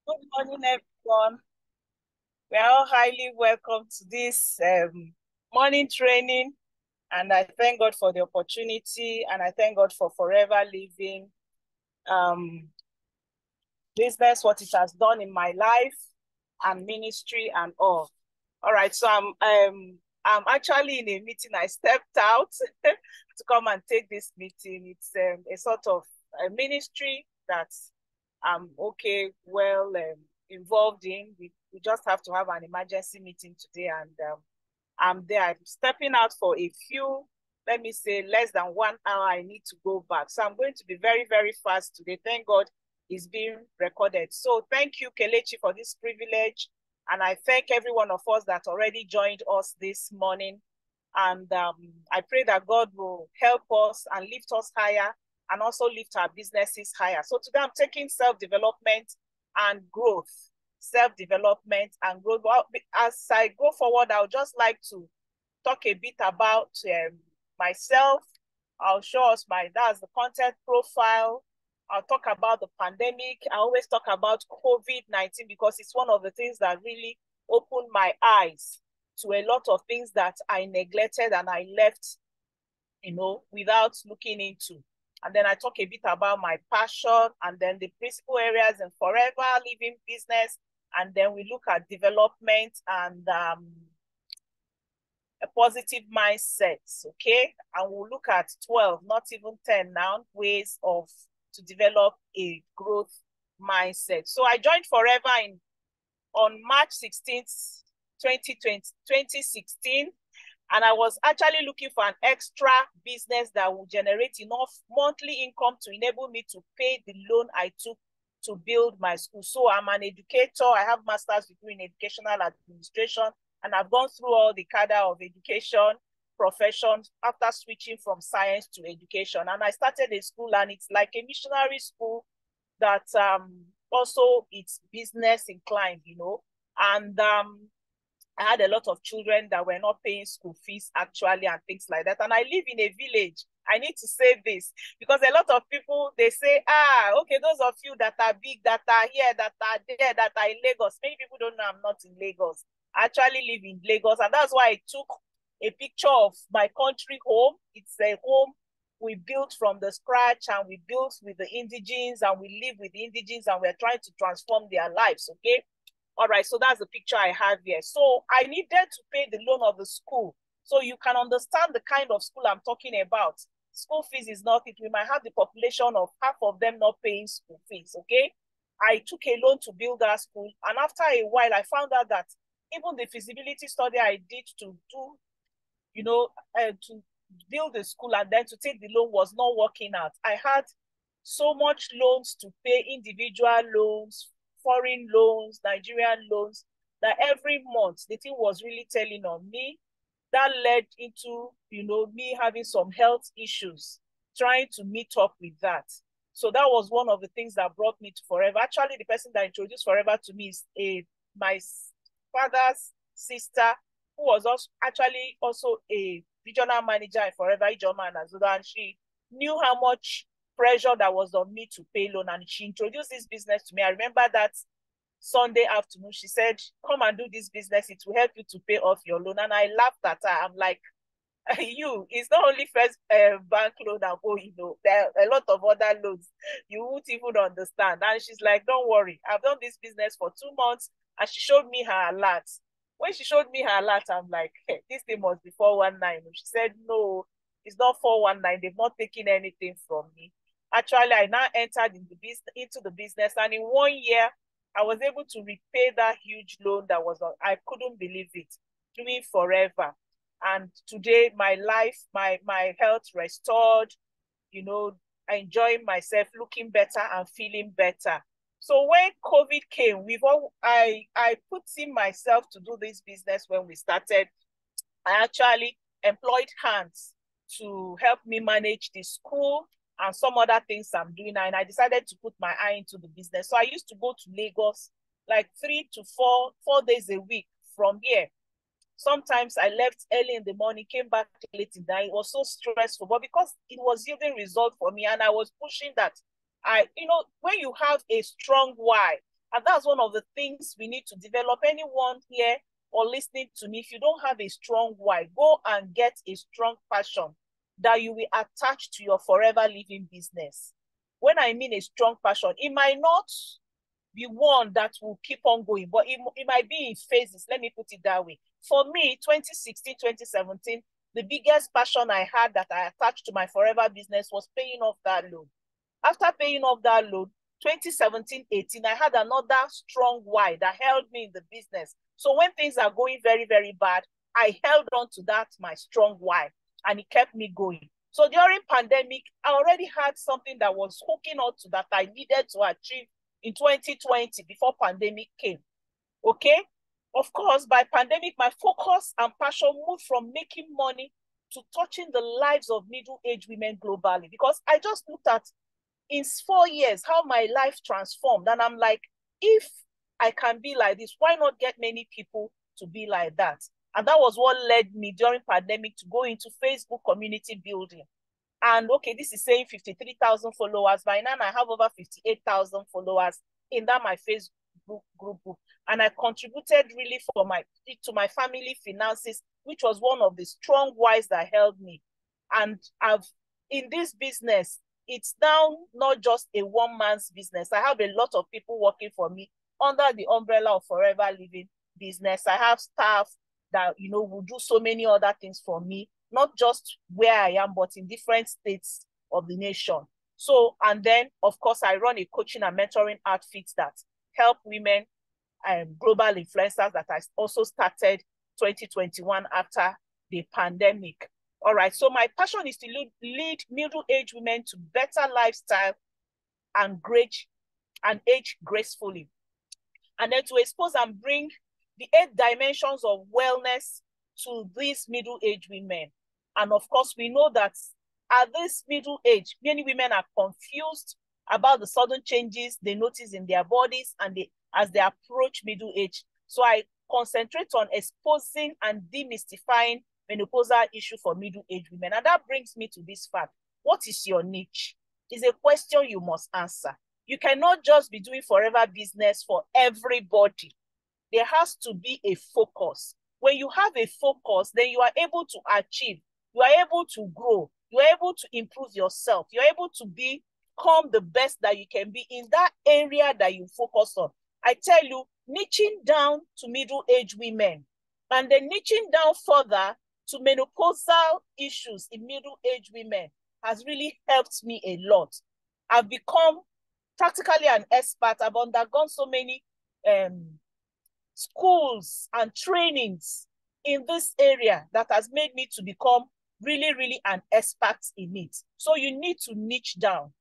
Good morning, everyone. We are all highly welcome to this morning training, and I thank God for the opportunity, and I thank God for forever living um, business, what it has done in my life and ministry and all. All right, so I'm actually in a meeting. I stepped out to come and take this meeting. It's a sort of a ministry that I'm involved in. We just have to have an emergency meeting today, and I'm there. I'm stepping out for a few, let me say, less than 1 hour. I need to go back. So I'm going to be very, very fast today. Thank God it's being recorded. So thank you, Kelechi, for this privilege. And I thank every one of us that already joined us this morning. And I pray that God will help us and lift us higher and also lift our businesses higher. So today I'm taking self-development and growth. Self-development and growth. Well, as I go forward, I would just like to talk a bit about myself. I'll show us that's the content profile. I'll talk about the pandemic. I always talk about COVID-19 because it's one of the things that really opened my eyes to a lot of things that I neglected and I left, without looking into. And then I talk a bit about my passion and then the principal areas in forever living business. And then we look at development and a positive mindset, okay? And we'll look at 12, not even 10 now, ways to develop a growth mindset. So I joined Forever on March 16th, 2016. And I was actually looking for an extra business that would generate enough monthly income to enable me to pay the loan I took to build my school. So I'm an educator. I have master's degree in educational administration, and I've gone through all the cadre of education professions after switching from science to education. And I started a school, and it's like a missionary school that also it's business inclined, and I had a lot of children that were not paying school fees actually and things like that. And I live in a village. I need to say this because a lot of people, they say, okay, those of you that are big, that are here, that are there, that are in Lagos. Many people don't know I'm not in Lagos. I actually live in Lagos. And that's why I took a picture of my country home. It's a home we built from the scratch, and we built with the indigenes, and we live with the indigenes, and we're trying to transform their lives, okay? All right, so that's the picture I have here. So I needed to pay the loan of the school. So you can understand the kind of school I'm talking about. School fees is not it. We might have the population of half of them not paying school fees, okay? I took a loan to build that school. And after a while, I found out that even the feasibility study I did to do, to build the school and then to take the loan was not working out. I had so much loans to pay, individual loans, foreign loans, Nigerian loans, that every month the thing was really telling on me. That led into, me having some health issues, trying to meet up with that. So that was one of the things that brought me to Forever. Actually, the person that introduced Forever to me is my father's sister, who was also a regional manager in Forever Ijoma and Azuda, and she knew how much pressure that was on me to pay loan, and she introduced this business to me. I remember that Sunday afternoon, she said, come and do this business. It will help you to pay off your loan. And I laughed at her. I'm like, it's not only first bank loan and there are a lot of other loans you won't even understand. And she's like, don't worry, I've done this business for 2 months. And she showed me her alert. When she showed me her alert, I'm like, hey, this thing must be 419. She said, no, it's not 419. They've not taken anything from me. Actually, I now entered into the business, and in 1 year, I was able to repay that huge loan that was on. I couldn't believe it. Doing Forever. And today, my life, my health restored, enjoying myself, looking better and feeling better. So when COVID came, I put in myself to do this business when we started. I actually employed hands to help me manage the school and some other things I'm doing. And I decided to put my eye into the business. So I used to go to Lagos like 3 to 4 days a week from here. Sometimes I left early in the morning, came back late in the night. It was so stressful, but because it was yielding result for me and I was pushing that, when you have a strong why And that's one of the things we need to develop. Anyone here or listening to me, if you don't have a strong why, go and get a strong passion that you will attach to your forever living business. When I mean a strong passion, it might not be one that will keep on going, but it might be in phases. Let me put it that way. For me, 2016, 2017, the biggest passion I had that I attached to my forever business was paying off that loan. After paying off that loan, 2017, 18, I had another strong why that held me in the business. So when things are going very, very bad, I held on to that, my strong why, and it kept me going. So during pandemic, I already had something that was hooking on to that I needed to achieve in 2020 before pandemic came. Okay? Of course, by pandemic, my focus and passion moved from making money to touching the lives of middle-aged women globally, because I just looked at in 4 years how my life transformed, and I'm like, if I can be like this, why not get many people to be like that? And that was what led me during pandemic to go into Facebook community building. And okay, this is saying 53,000 followers. By now, I have over 58,000 followers in that my Facebook group. And I contributed really to my family finances, which was one of the strong whys that held me. And in this business, it's now not just a one-man's business. I have a lot of people working for me under the umbrella of Forever Living Business. I have staff that, will do so many other things for me, not just where I am, but in different states of the nation. So, and then, of course, I run a coaching and mentoring outfit that help women, global influencers, that I also started 2021 after the pandemic. All right, so my passion is to lead middle-aged women to better lifestyle and age gracefully. And then to expose and bring the 8 dimensions of wellness to these middle-aged women. And of course, we know that at this middle age, many women are confused about the sudden changes they notice in their bodies and as they approach middle age. So I concentrate on exposing and demystifying menopausal issue for middle-aged women. And that brings me to this fact. What is your niche? It's a question you must answer. You cannot just be doing forever business for everybody. There has to be a focus. When you have a focus, then you are able to achieve, you are able to grow, you are able to improve yourself, you're able to become the best that you can be in that area that you focus on. I tell you, niching down to middle-aged women and then niching down further to menopausal issues in middle-aged women has really helped me a lot. I've become practically an expert. I've undergone so many schools and trainings in this area that has made me to become really, really an expert in it. So you need to niche down.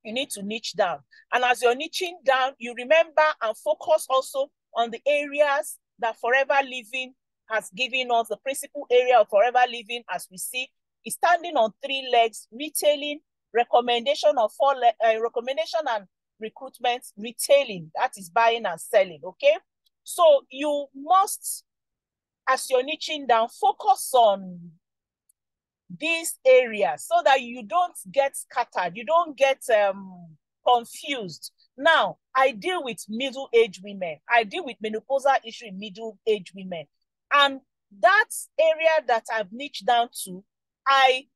You need to niche down. And as you're niching down, you remember and focus also on the areas that Forever Living has given us. The principal area of Forever Living, as we see, is standing on 3 legs: retailing, recommendation and recruitment, retailing, that is buying and selling, okay? So you must, as you're niching down, focus on these areas so that you don't get scattered, you don't get confused. Now, I deal with middle-aged women. I deal with menopausal issue in middle-aged women. And that area that I've niched down to, I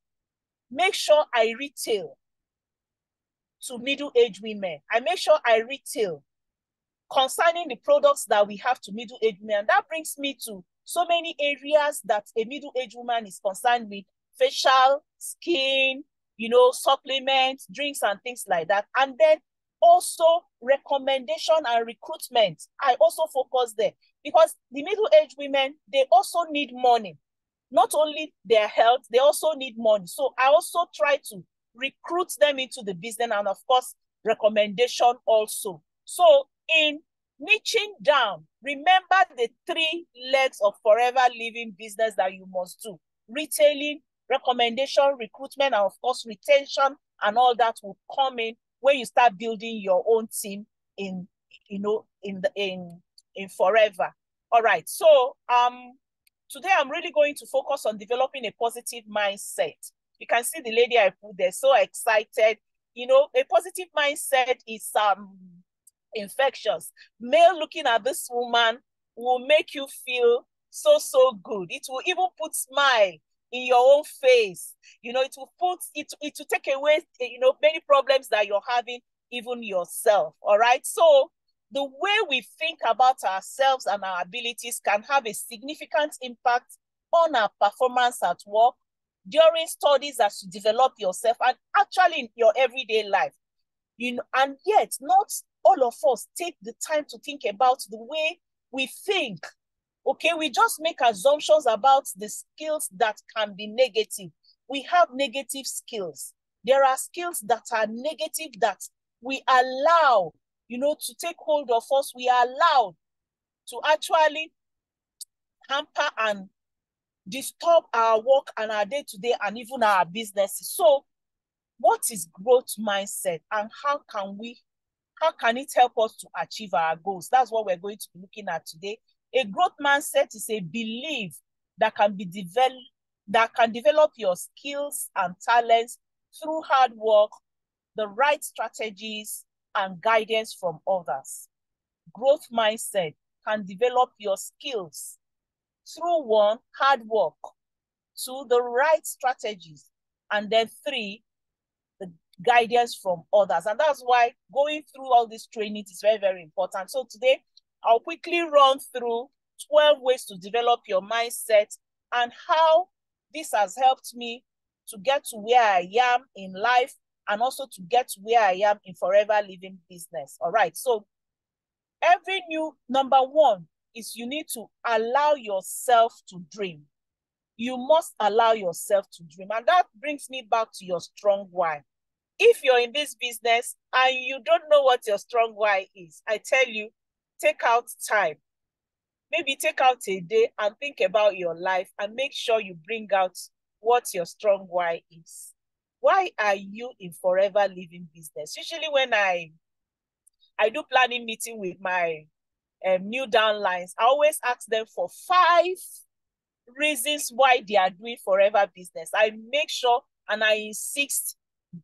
make sure I retail to middle-aged women. I make sure I retail concerning the products that we have to middle-aged women. And that brings me to so many areas that a middle-aged woman is concerned with: facial, skin, supplements, drinks, and things like that. And then also recommendation and recruitment. I also focus there because the middle-aged women, they also need money. Not only their health, they also need money. So I also try to recruit them into the business, and of course, recommendation also. So in niching down, remember the 3 legs of Forever Living business that you must do: retailing, recommendation, recruitment, and of course, retention, and all that will come in when you start building your own team in Forever. All right. So today I'm really going to focus on developing a positive mindset. You can see the lady I put there, so excited. A positive mindset is infectious. Male looking at this woman will make you feel so, so good. It will even put smile in your own face. You know, it will take away, you know, many problems that you're having, even yourself. All right. So the way we think about ourselves and our abilities can have a significant impact on our performance at work, during studies as you develop yourself, and actually in your everyday life. You know, and yet not all of us take the time to think about the way we think. Okay, we just make assumptions about the skills that can be negative. We have negative skills. There are skills that are negative that we allow, you know, to take hold of us. We are allowed to actually hamper and disturb our work and our day-to-day and even our businesses. So what is growth mindset, and how can it help us to achieve our goals? That's what we're going to be looking at today. A growth mindset is a belief that can develop your skills and talents through hard work, the right strategies, and guidance from others. Growth mindset can develop your skills through 1, hard work, 2, the right strategies, and then 3, the guidance from others. And that's why going through all this training is very, very important. So today, I'll quickly run through 12 ways to develop your mindset and how this has helped me to get to where I am in life and also to get to where I am in Forever Living business. All right. So number 1 is you need to allow yourself to dream. You must allow yourself to dream. And that brings me back to your strong why. If you're in this business and you don't know what your strong why is, I tell you, take out time. Maybe take out a day and think about your life and make sure you bring out what your strong why is. Why are you in Forever Living business? Usually when I do planning meeting with my new downlines, I always ask them for 5 reasons why they are doing Forever business. I make sure and I insist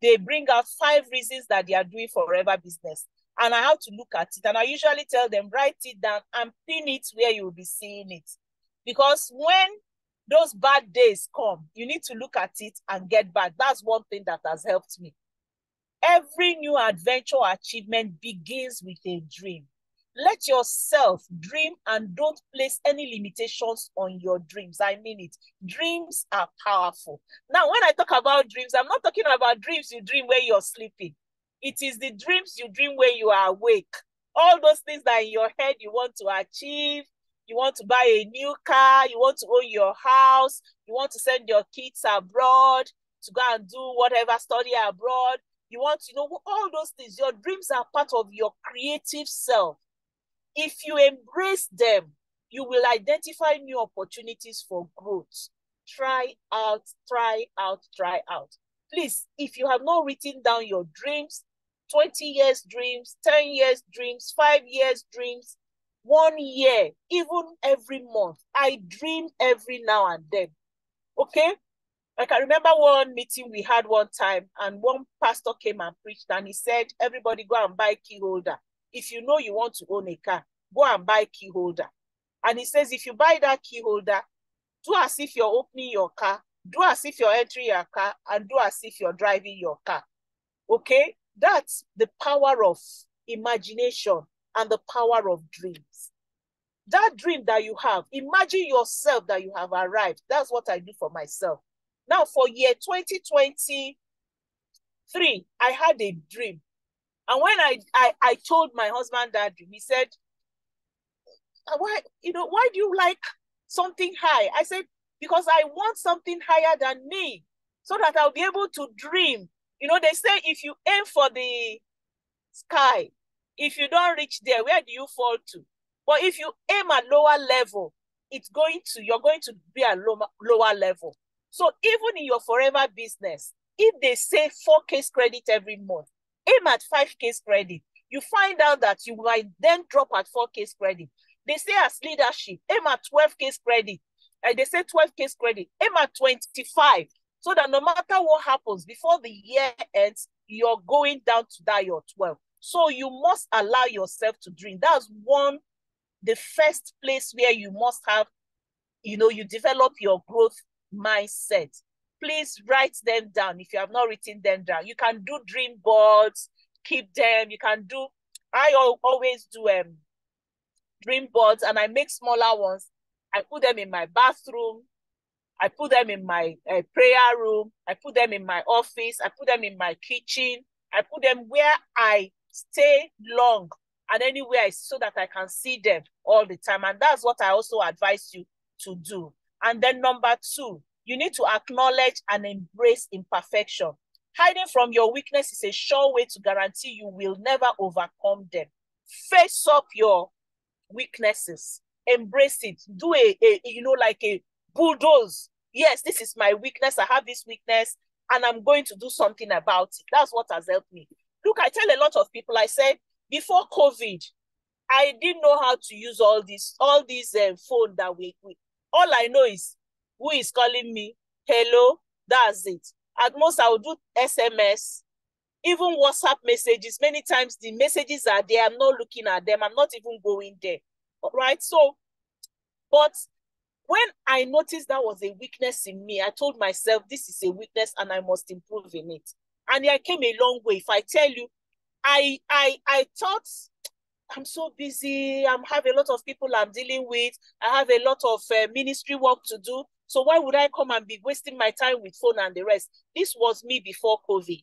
they bring out 5 reasons that they are doing Forever business. And I have to look at it. And I usually tell them, write it down and pin it where you will be seeing it. Because when those bad days come, you need to look at it and get back. That's one thing that has helped me. Every new adventure or achievement begins with a dream. Let yourself dream and don't place any limitations on your dreams. I mean it. Dreams are powerful. Now, when I talk about dreams, I'm not talking about dreams you dream when you're sleeping. It is the dreams you dream when you are awake. All those things that in your head you want to achieve. You want to buy a new car. You want to own your house. You want to send your kids abroad to go and do whatever, study abroad. You want to know all those things. Your dreams are part of your creative self. If you embrace them, you will identify new opportunities for growth. Try out, try out, try out. Please, if you have not written down your dreams, 20 years dreams, 10 years dreams, 5 years dreams, 1 year, even every month. I dream every now and then. Okay? I can remember one meeting we had one time, and one pastor came and preached, and he said, everybody go and buy key holder. If you know you want to own a car, go and buy key holder. And he says, if you buy that key holder, do as if you're opening your car, do as if you're entering your car, and do as if you're driving your car. Okay? That's the power of imagination and the power of dreams. That dream that you have, imagine yourself that you have arrived. That's what I do for myself. Now, for year 2023, I had a dream. And when I told my husband that dream, he said, why do you like something high? I said, because I want something higher than me so that I'll be able to dream. You know, they say if you aim for the sky, if you don't reach there, where do you fall to? But if you aim at lower level, you're going to be at lower level. So even in your Forever business, if they say 4 case credit every month, aim at 5 case credit. You find out that you might then drop at 4 case credit. They say as leadership, aim at 12 case credit. They say 12 case credit, aim at 25. So that no matter what happens before the year ends, you're going down to that your 12. So you must allow yourself to dream. That's the first place where you must have, you develop your growth mindset. Please write them down if you have not written them down. You can do dream boards, keep them. I always do dream boards, and I make smaller ones. I put them in my bathroom. I put them in my prayer room. I put them in my office. I put them in my kitchen. I put them where I stay long and anywhere so that I can see them all the time. And that's what I also advise you to do. And then number 2, you need to acknowledge and embrace imperfection. Hiding from your weakness is a sure way to guarantee you will never overcome them. Face up your weaknesses. Embrace it. Do like a bulldoze. Yes, this is my weakness. I have this weakness, and I'm going to do something about it. That's what has helped me. Look, I tell a lot of people, I said, before COVID, I didn't know how to use all these phone that we all I know is who is calling me, hello, that's it. At most, I will do SMS, even WhatsApp messages. Many times the messages are there. I'm not looking at them. I'm not even going there. All right. So, but when I noticed that was a weakness in me, I told myself, this is a weakness and I must improve in it. And I came a long way. If I tell you, I thought, I'm so busy. I have a lot of people I'm dealing with. I have a lot of ministry work to do. So why would I come and be wasting my time with phone and the rest? This was me before COVID.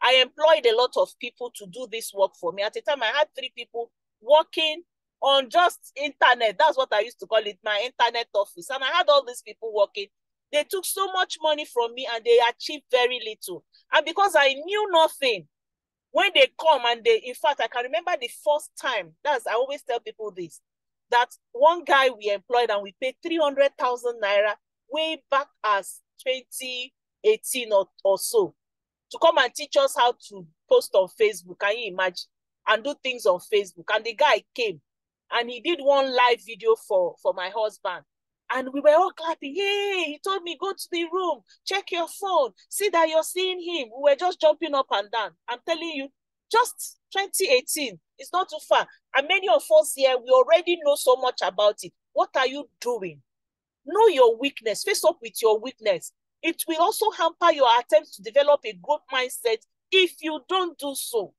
I employed a lot of people to do this work for me. At the time, I had 3 people working on just internet. That's what I used to call it, my internet office. And I had all these people working. They took so much money from me and they achieved very little. And because I knew nothing, when they come and in fact, I can remember the first time, I always tell people this, that one guy we employed and we paid 300,000 naira way back as 2018 or so, to come and teach us how to post on Facebook. Can you imagine? And do things on Facebook. And the guy came and he did one live video for my husband. And we were all clapping. Hey, he told me, go to the room, check your phone, see that you're seeing him. We were just jumping up and down. I'm telling you, just 2018, it's not too far. And many of us here, we already know so much about it. What are you doing? Know your weakness. Face up with your weakness. It will also hamper your attempts to develop a growth mindset if you don't do so.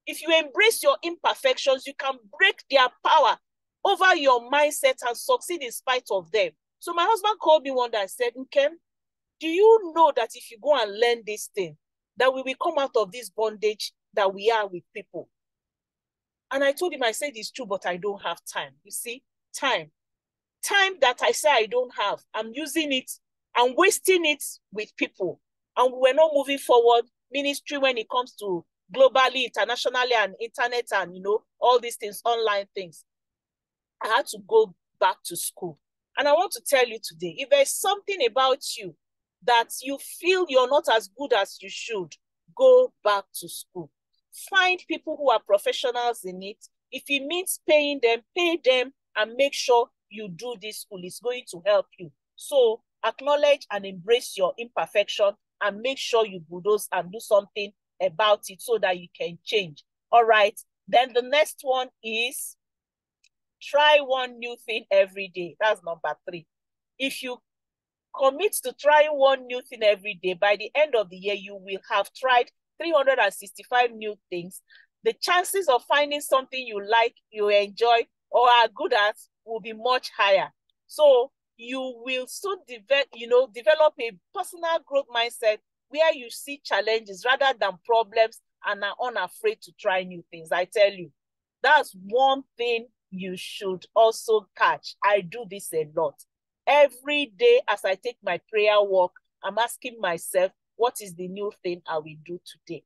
If you embrace your imperfections, you can break their power over your mindset and succeed in spite of them. So my husband called me one day and said, Nkem, do you know that if you go and learn this thing, that we will come out of this bondage that we are with people? And I told him, I said, it's true, but I don't have time. You see, time that I say I don't have, I'm using it, I'm wasting it with people. And we're not moving forward. Ministry, when it comes to globally, internationally, and internet, and all these things, online things, I had to go back to school. And I want to tell you today, if there's something about you that you feel you're not as good as you should, go back to school. Find people who are professionals in it. If it means paying them, pay them, and make sure you do this school. It's going to help you. So acknowledge and embrace your imperfection and make sure you bulldoze and do something about it so that you can change. All right. Then the next one is try one new thing every day. That's number 3. If you commit to trying one new thing every day, by the end of the year, you will have tried 365 new things. The chances of finding something you like, you enjoy, or are good at will be much higher. So you will soon develop a personal growth mindset where you see challenges rather than problems and are unafraid to try new things. I tell you, that's one thing you should also catch. I do this a lot. Every day as I take my prayer walk, I'm asking myself, what is the new thing I will do today?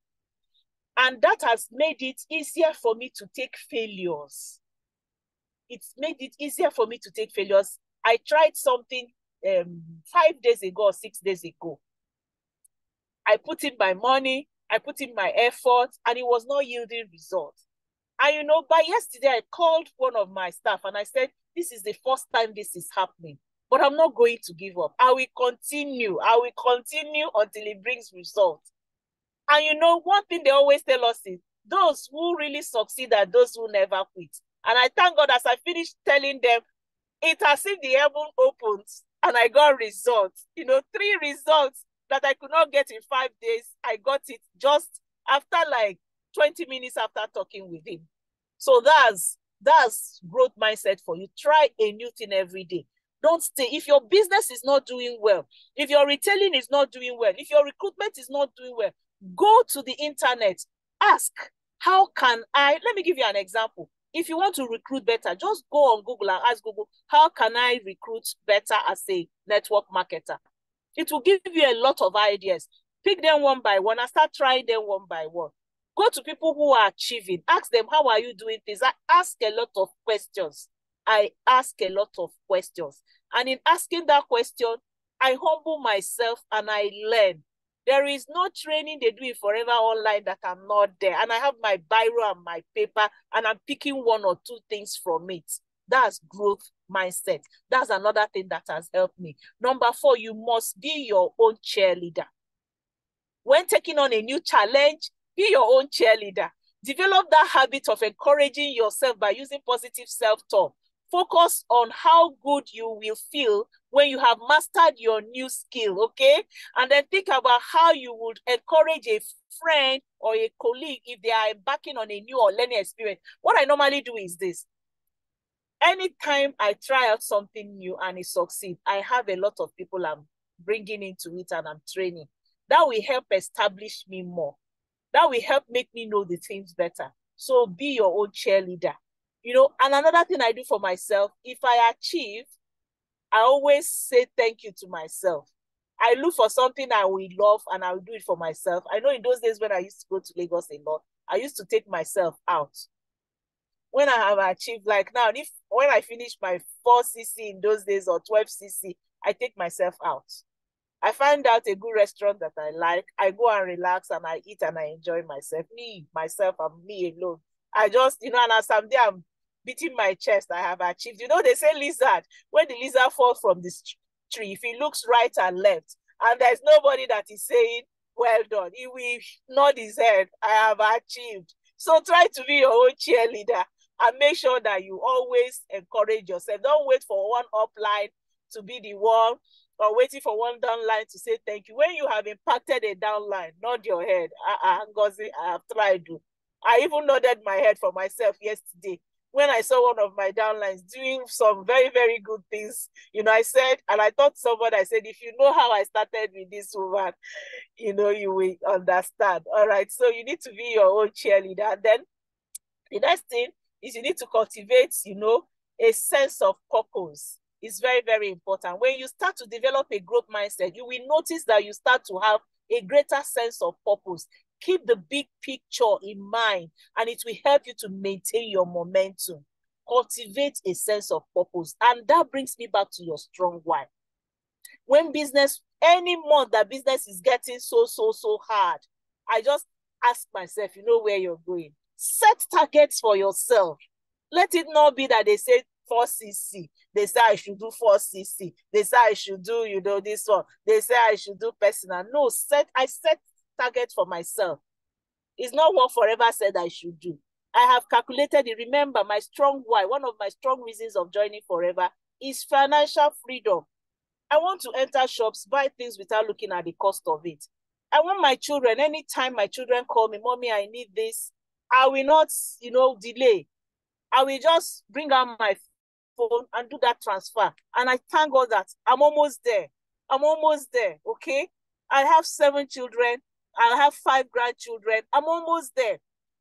And that has made it easier for me to take failures. It's made it easier for me to take failures. I tried something 5 days ago or 6 days ago. I put in my money, I put in my effort, and it was not yielding results. And by yesterday, I called one of my staff and I said, this is the first time this is happening, but I'm not going to give up. I will continue until it brings results. And one thing they always tell us is, Those who really succeed are those who never quit. And I thank God, as I finished telling them, it's as if the heaven opens and I got results. 3 results that I could not get in 5 days. I got it just after like 20 minutes after talking with him. So that's growth mindset for you. Try a new thing every day. Don't stay. If your business is not doing well, if your retailing is not doing well, if your recruitment is not doing well, go to the internet. Ask, how can let me give you an example. If you want to recruit better, just go on Google and ask Google, how can I recruit better as a network marketer? It will give you a lot of ideas. Pick them one by one and start trying them one by one. Go to people who are achieving. Ask them, how are you doing things? I ask a lot of questions. And in asking that question, I humble myself and I learn. There is no training they do it forever online that I'm not there. And I have my biro and my paper, and I'm picking 1 or 2 things from it. That's growth mindset. That's another thing that has helped me. Number 4, you must be your own cheerleader. When taking on a new challenge, be your own cheerleader. Develop that habit of encouraging yourself by using positive self-talk. Focus on how good you will feel when you have mastered your new skill, okay? And then think about how you would encourage a friend or a colleague if they are embarking on a new or learning experience. What I normally do is this. Anytime I try out something new and it succeeds, I have a lot of people I'm bringing into it and I'm training. That will help establish me more. That will help make me know the things better. So be your own cheerleader. And another thing I do for myself, if I achieve, I always say thank you to myself. I look for something I will love and I will do it for myself. I know in those days when I used to go to Lagos a lot, I used to take myself out. When I have achieved, like now, when I finish my 4cc in those days or 12cc, I take myself out. I find out a good restaurant that I like. I go and relax and I eat and I enjoy myself. Myself, and me alone. I just, and as I'm there, I'm beating my chest. I have achieved. They say lizard. When the lizard falls from the tree, if he looks right and left, and there's nobody that is saying, well done, he will nod his head. I have achieved. So try to be your own cheerleader and make sure that you always encourage yourself. Don't wait for one upline to be the one, or waiting for one downline to say thank you. When you have impacted a downline, nod your head. Ngozi, I have tried to. I even nodded my head for myself yesterday when I saw one of my downlines doing some very, very good things. I said, and I thought somebody, I said, if you know how I started with this woman, you will understand. All right. So you need to be your own cheerleader. And then the next thing is you need to cultivate, a sense of purpose. It's very, very important. When you start to develop a growth mindset, you will notice that you start to have a greater sense of purpose. Keep the big picture in mind, and it will help you to maintain your momentum. Cultivate a sense of purpose. And that brings me back to your strong why. When any month that business is getting so hard, I just ask myself, where you're going. Set targets for yourself. Let it not be that they say 4cc. They say I should do 4cc. They say I should do, this one. They say I should do personal. No, I set targets for myself. It's not what Forever said I should do. I have calculated it. Remember, my strong why, one of my strong reasons of joining Forever is financial freedom. I want to enter shops, buy things without looking at the cost of it. I want my children, anytime my children call me, mommy, I need this, I will not, delay. I will just bring out my phone and do that transfer. And I thank God that I'm almost there. Okay? I have 7 children. I have 5 grandchildren. I'm almost there.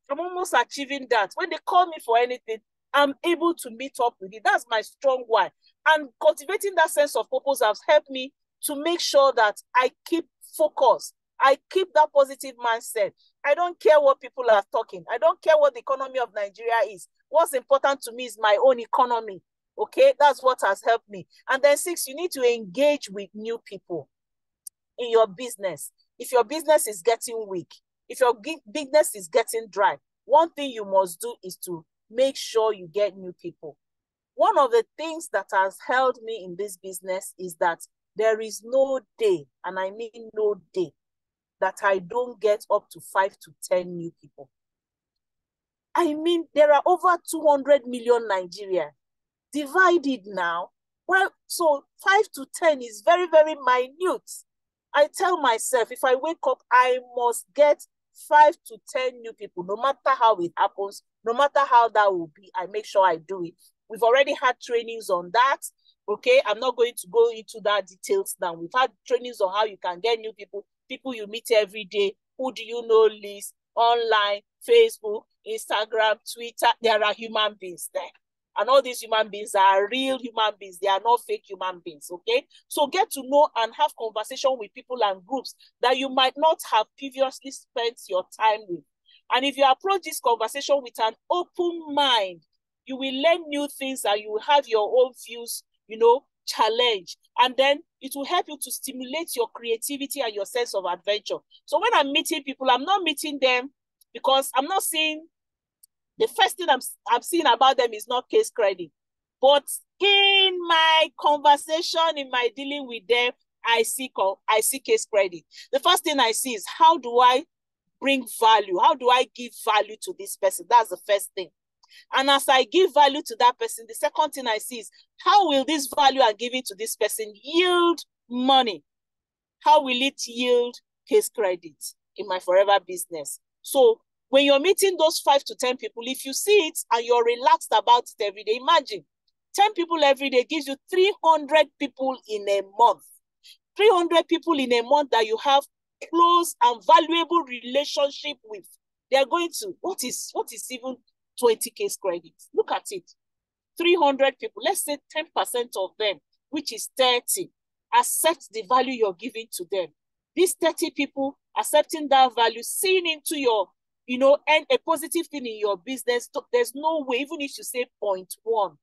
I'm almost achieving that. When they call me for anything, I'm able to meet up with it. That's my strong why. And cultivating that sense of purpose has helped me to make sure that I keep focused. I keep that positive mindset. I don't care what people are talking. I don't care what the economy of Nigeria is. What's important to me is my own economy. Okay, that's what has helped me. And then 6, you need to engage with new people in your business. If your business is getting weak, if your business is getting dry, one thing you must do is to make sure you get new people. One of the things that has held me in this business is that there is no day, and I mean no day, that I don't get up to 5 to 10 new people. I mean, there are over 200 million Nigerians. Divide it now. Well, so 5 to 10 is very, very minute. I tell myself, if I wake up, I must get 5 to 10 new people, no matter how it happens, no matter how that will be, I make sure I do it. We've already had trainings on that. Okay, I'm not going to go into that details now. We've had trainings on how you can get new people, people you meet every day. Who do you know list, online, Facebook, Instagram, Twitter. There are human beings there. And all these human beings are real human beings. They are not fake human beings, okay? So get to know and have conversation with people and groups that you might not have previously spent your time with. And if you approach this conversation with an open mind, you will learn new things and you will have your own views, challenge. And then it will help you to stimulate your creativity and your sense of adventure. So when I'm meeting people, I'm not meeting them because I'm not seeing, the first thing I'm seeing about them is not case credit. But in my conversation, in my dealing with them, I see case credit. The first thing I see is, how do I bring value? How do I give value to this person? That's the first thing. And as I give value to that person, the second thing I see is, how will this value I'm giving to this person yield money? How will it yield case credit in my forever business? So when you're meeting those 5 to 10 people, if you see it and you're relaxed about it every day, imagine 10 people every day gives you 300 people in a month. 300 people in a month that you have close and valuable relationship with. They're going to, what is even 20 case credits? Look at it. 300 people, let's say 10% of them, which is 30, accept the value you're giving to them. These 30 people accepting that value, seeing into your, and a positive thing in your business, there's no way, even if you say 0.1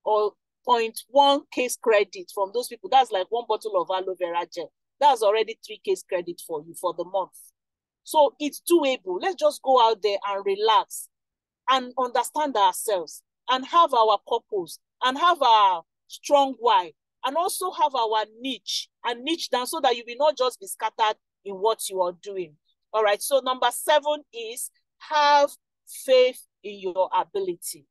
or 0.1 case credit from those people, that's like one bottle of aloe vera gel. That's already 3 case credit for you for the month. So it's doable. Let's just go out there and relax and understand ourselves and have our purpose and have our strong why and also have our niche and niche down so that you will not just be scattered in what you are doing. All right. So number 7 is have faith in your ability.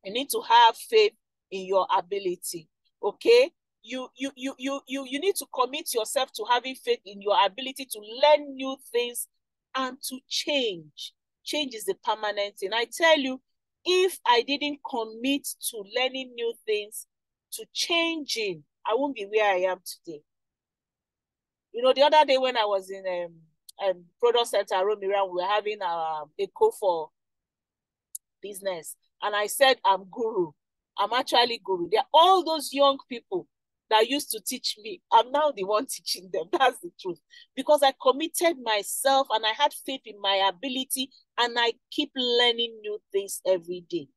You need to have faith in your ability. Okay. You need to commit yourself to having faith in your ability to learn new things and to change. Change is the permanent thing. I tell you, if I didn't commit to learning new things, to changing, I won't be where I am today. The other day when I was in product center Romiran, we were having a call for business. And I said, I'm guru. I'm actually guru. There are all those young people that used to teach me. I'm now the one teaching them. That's the truth. Because I committed myself and I had faith in my ability and I keep learning new things every day.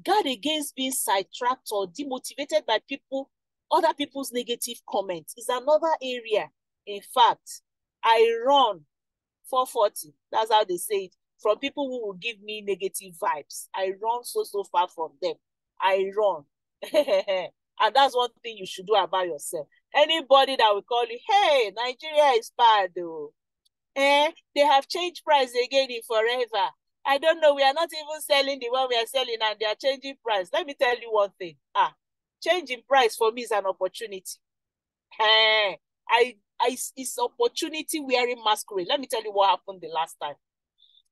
Guard against being sidetracked or demotivated by other people's negative comments is another area. In fact, I run 440. That's how they say it. From people who will give me negative vibes. I run so far from them. I run. And that's one thing you should do about yourself. Anybody that will call you, hey, Nigeria is bad though. They have changed price again in forever. I don't know. We are not even selling the one we are selling and they are changing price. Let me tell you one thing. Changing price for me is an opportunity. It's opportunity wearing masquerade. Let me tell you what happened the last time.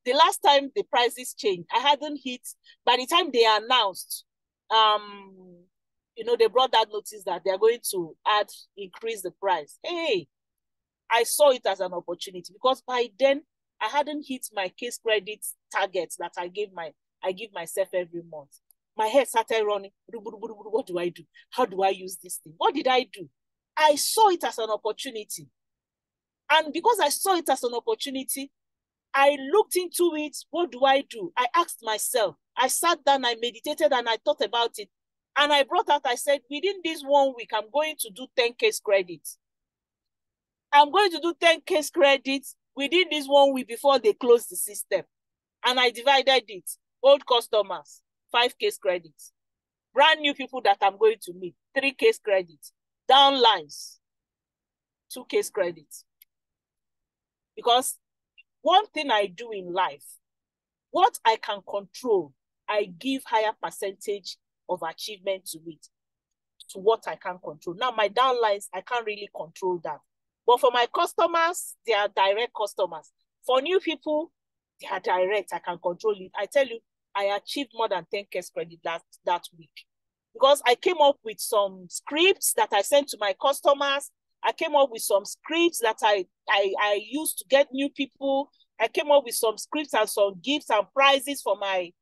The last time the prices changed, I hadn't hit, by the time they announced, they brought that notice that they're going to increase the price. Hey, I saw it as an opportunity because by then I hadn't hit my case credit targets that I give myself every month. My head started running. What do I do? How do I use this thing? What did I do? I saw it as an opportunity. And because I saw it as an opportunity, I looked into it. What do I do? I asked myself. I sat down, I meditated, and I thought about it. And I brought out, I said, within this 1 week, I'm going to do 10 case credits. I'm going to do 10 case credits within this 1 week before they close the system. And I divided it. Old customers, 5 case credits. Brand new people that I'm going to meet, 3 case credits. Downlines, 2 case credits. Because one thing I do in life What I can control, I give higher percentage of achievement to it, to what I can't control. Now, my downlines, I can't really control that. But for my customers, they are direct customers. For new people, they are direct. I can control it. I tell you, I achieved more than 10K credit that week because I came up with some scripts that I sent to my customers. I came up with some scripts that I used to get new people. I came up with some scripts and some gifts and prizes for my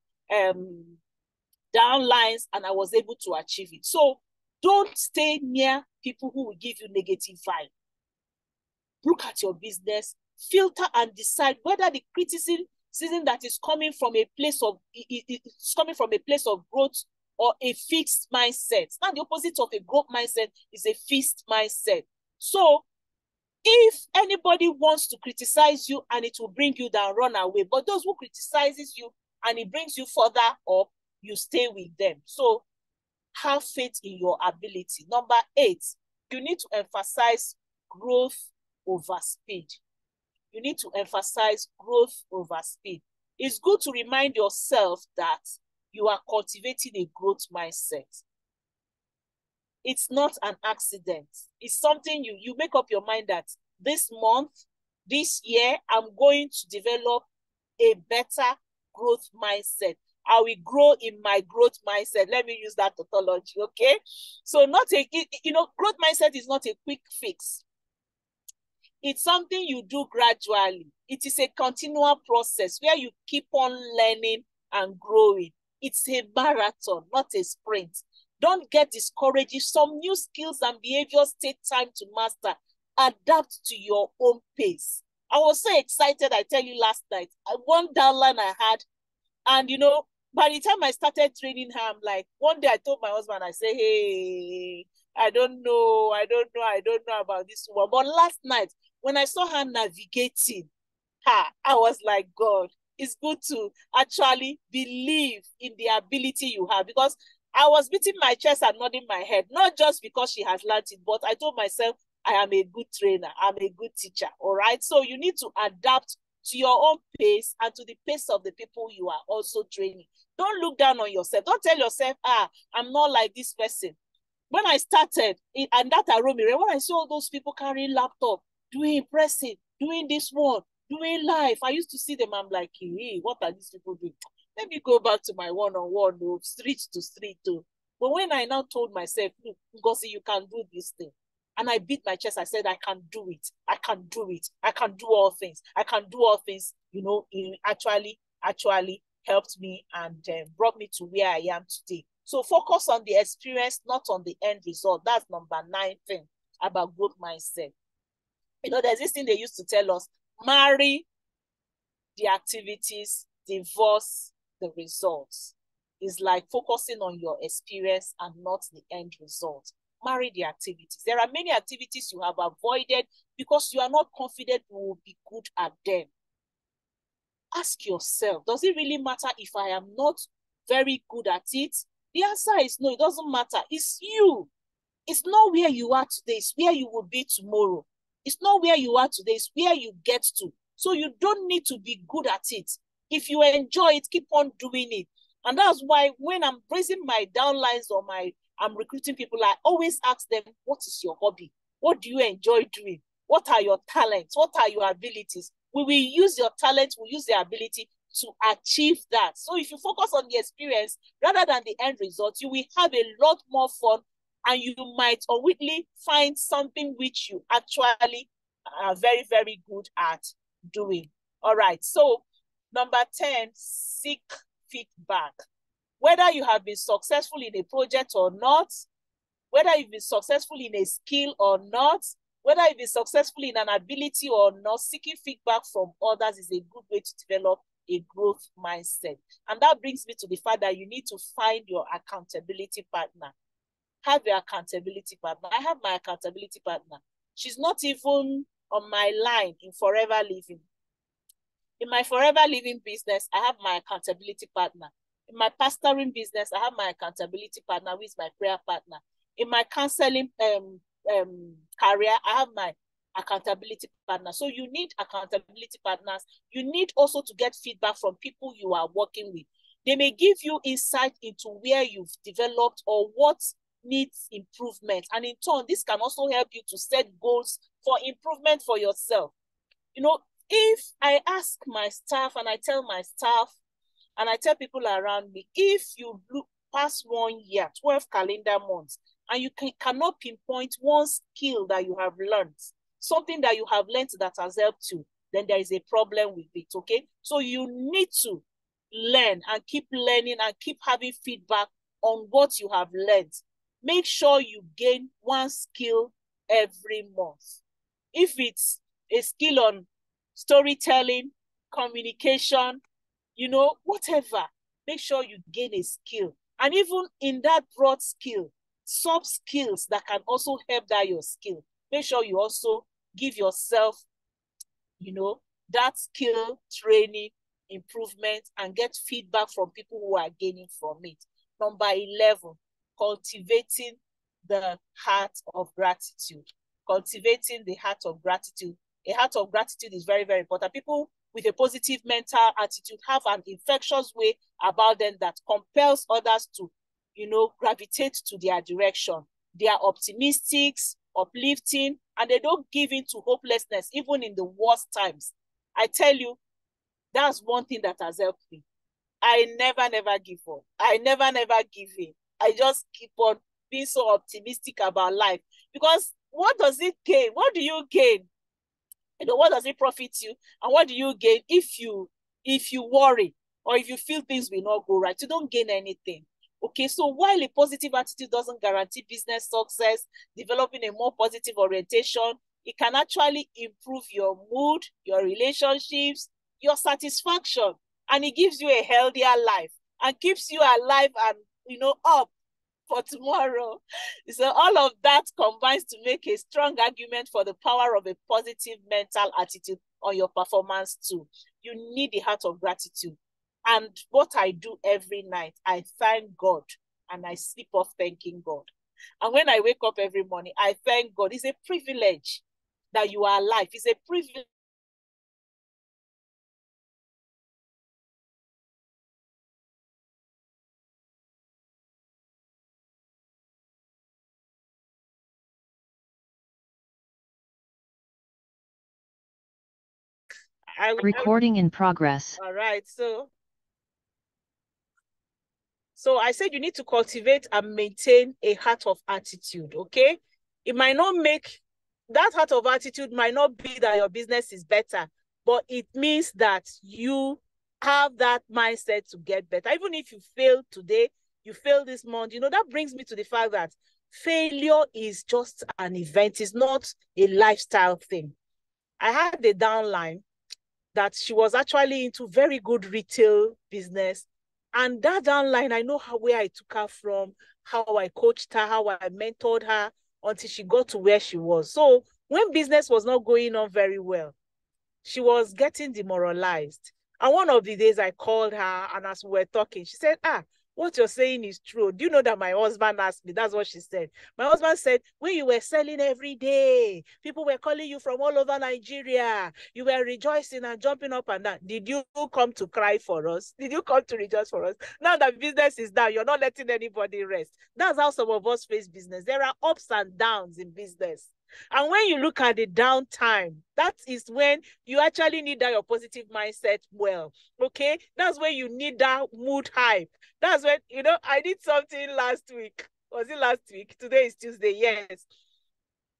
downlines, and I was able to achieve it. So don't stay near people who will give you negative vibe. Look at your business, filter and decide whether the criticism that is coming from a place of it's coming from a place of growth or a fixed mindset. Now, the opposite of a growth mindset is a fixed mindset. So if anybody wants to criticize you and it will bring you down, run away. But those who criticizes you and it brings you further up, you stay with them. So have faith in your ability. Number 8, you need to emphasize growth over speed. You need to emphasize growth over speed. It's good to remind yourself that you are cultivating a growth mindset. It's not an accident. It's something you make up your mind that this month, this year, I'm going to develop a better growth mindset. I will grow in my growth mindset. Let me use that tautology, okay? So growth mindset is not a quick fix. It's something you do gradually. It is a continual process where you keep on learning and growing. It's a marathon, not a sprint. Don't get discouraged. If some new skills and behaviors take time to master, adapt to your own pace. I was so excited, I tell you, last night. One downline I had, and by the time I started training her, I'm like, one day I told my husband, I say, hey, I don't know about this one. But last night, when I saw her navigating, I was like, God, it's good to actually believe in the ability you have, because I was beating my chest and nodding my head, not just because she has learned it, but I told myself, I am a good trainer, I'm a good teacher, all right? So you need to adapt to your own pace and to the pace of the people you are also training. Don't look down on yourself. Don't tell yourself, I'm not like this person. When I started, and that Aromire, when I saw those people carrying laptop, doing impressive, doing this one, doing live, I used to see them, I'm like, hey, what are these people doing? Let me go back to my one-on-one, street to street. But when I now told myself, look, Ngozi, you can do this thing. And I beat my chest. I said, I can do it. I can do it. I can do all things. I can do all things. It actually helped me and brought me to where I am today. So focus on the experience, not on the end result. That's number 9 thing about growth mindset. There's this thing they used to tell us, marry the activities, divorce the results. It's like focusing on your experience and not the end result. Marry the activities. There are many activities you have avoided because you are not confident you will be good at them. Ask yourself, does it really matter if I am not very good at it? The answer is no, it doesn't matter. It's you. It's not where you are today, it's where you will be tomorrow. It's not where you are today, it's where you get to. So you don't need to be good at it. If you enjoy it, keep on doing it. And that's why when I'm raising my downlines or I'm recruiting people, I always ask them, what is your hobby? What do you enjoy doing? What are your talents? What are your abilities? We will use your talent, we'll use the ability to achieve that. So if you focus on the experience rather than the end result, you will have a lot more fun, and you might unwittingly find something which you actually are very, very good at doing. All right. So number 10, seek feedback. Whether you have been successful in a project or not, whether you've been successful in a skill or not, whether you've been successful in an ability or not, seeking feedback from others is a good way to develop a growth mindset. And that brings me to the fact that you need to find your accountability partner. Have your accountability partner. I have my accountability partner. She's not even on my line in Forever Living. In my Forever Living business, I have my accountability partner. In my pastoring business, I have my accountability partner, who is my prayer partner. In my counseling career, I have my accountability partners. So you need accountability partners. You need also to get feedback from people you are working with. They may give you insight into where you've developed or what needs improvement. And in turn, this can also help you to set goals for improvement for yourself. You know, if I ask my staff and I tell my staff and I tell people around me, if you look past 1 year, 12 calendar months, and you cannot pinpoint one skill that you have learned, something that you have learned that has helped you, then there is a problem with it, okay? So you need to learn and keep learning and keep having feedback on what you have learned. Make sure you gain one skill every month. If it's a skill on storytelling, communication, you know, whatever, make sure you gain a skill. And even in that broad skill, sub skills that can also help that your skill. Make sure you also give yourself, you know, that skill training, improvement, and get feedback from people who are gaining from it. Number 11, cultivating the heart of gratitude. Cultivating the heart of gratitude. A heart of gratitude is very, very important. People with a positive mental attitude have an infectious way about them that compels others to, you know, gravitate to their direction. They are optimistic, uplifting, and they don't give in to hopelessness, even in the worst times. I tell you, that's one thing that has helped me. I never give up. I never give in. I just keep on being so optimistic about life. Because what does it gain? What do you gain? You know, what does it profit you? And what do you gain if you worry or if you feel things will not go right? You don't gain anything. Okay, so while a positive attitude doesn't guarantee business success, developing a more positive orientation, it can actually improve your mood, your relationships, your satisfaction, and it gives you a healthier life and keeps you alive and, you know, up for tomorrow. So all of that combines to make a strong argument for the power of a positive mental attitude on your performance too. You need the heart of gratitude. And what I do every night, I thank God and I sleep off thanking God. And when I wake up every morning, I thank God. It's a privilege that you are alive. It's a privilege. Recording in progress. All right. So I said you need to cultivate and maintain a heart of attitude, okay? It might not make, that heart of attitude might not be that your business is better, but it means that you have that mindset to get better. Even if you fail today, you fail this month, you know, that brings me to the fact that failure is just an event. It's not a lifestyle thing. I had a downline that she was actually into very good retail business. And that downline, I know where I took her from, how I coached her, how I mentored her until she got to where she was. So when business was not going on very well, she was getting demoralized. And one of the days I called her, and as we were talking, she said, what you're saying is true. Do you know that my husband asked me? That's what she said. My husband said, when you were selling every day, people were calling you from all over Nigeria. You were rejoicing and jumping up and down. Did you come to cry for us? Did you come to rejoice for us? Now that business is down, you're not letting anybody rest. That's how some of us face business. There are ups and downs in business. And when you look at the downtime, that is when you actually need that your positive mindset well, okay? That's when you need that mood hype. That's when, you know, I did something last week. Was it last week? Today is Tuesday, yes.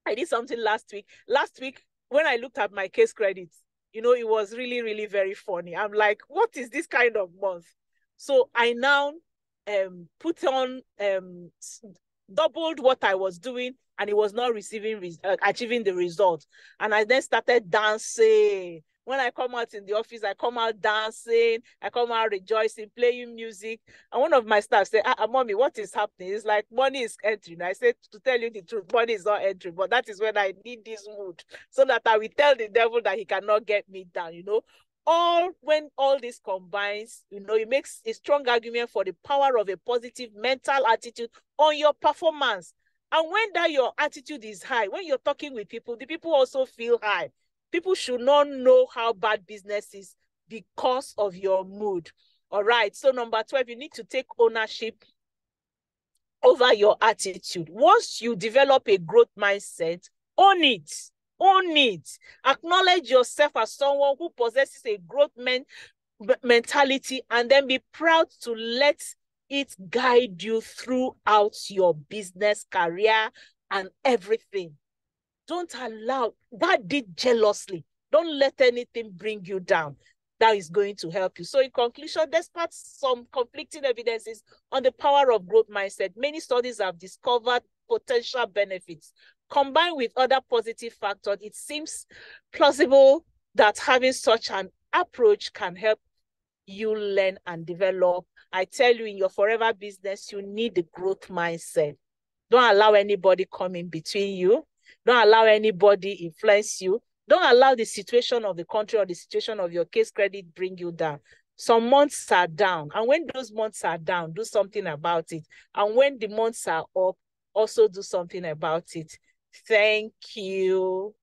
I did something last week. Last week, when I looked at my case credits, you know, it was really, really very funny. I'm like, what is this kind of month? So I now put on, doubled what I was doing, and it was not achieving the result. And I then started dancing. When I come out in the office, I come out dancing, I come out rejoicing, playing music. And one of my staff said, Mommy, what is happening? It's like money is entering. I said, to tell you the truth, money is not entering, but that is when I need this mood so that I will tell the devil that he cannot get me down, you know. When all this combines, you know, it makes a strong argument for the power of a positive mental attitude on your performance. And when that your attitude is high, when you're talking with people, the people also feel high. People should not know how bad business is because of your mood. All right. So number 12, you need to take ownership over your attitude. Once you develop a growth mindset, own it. Own it. Acknowledge yourself as someone who possesses a growth mentality, and then be proud to let it guide you throughout your business career and everything. Don't allow that. Did jealously. Don't let anything bring you down. That is going to help you. So in conclusion, despite some conflicting evidences on the power of growth mindset, many studies have discovered potential benefits. Combined with other positive factors, it seems plausible that having such an approach can help you learn and develop. I tell you, in your forever business, you need the growth mindset. Don't allow anybody come in between you. Don't allow anybody influence you. Don't allow the situation of the country or the situation of your case credit bring you down. Some months are down. And when those months are down, do something about it. And when the months are up, also do something about it. Thank you.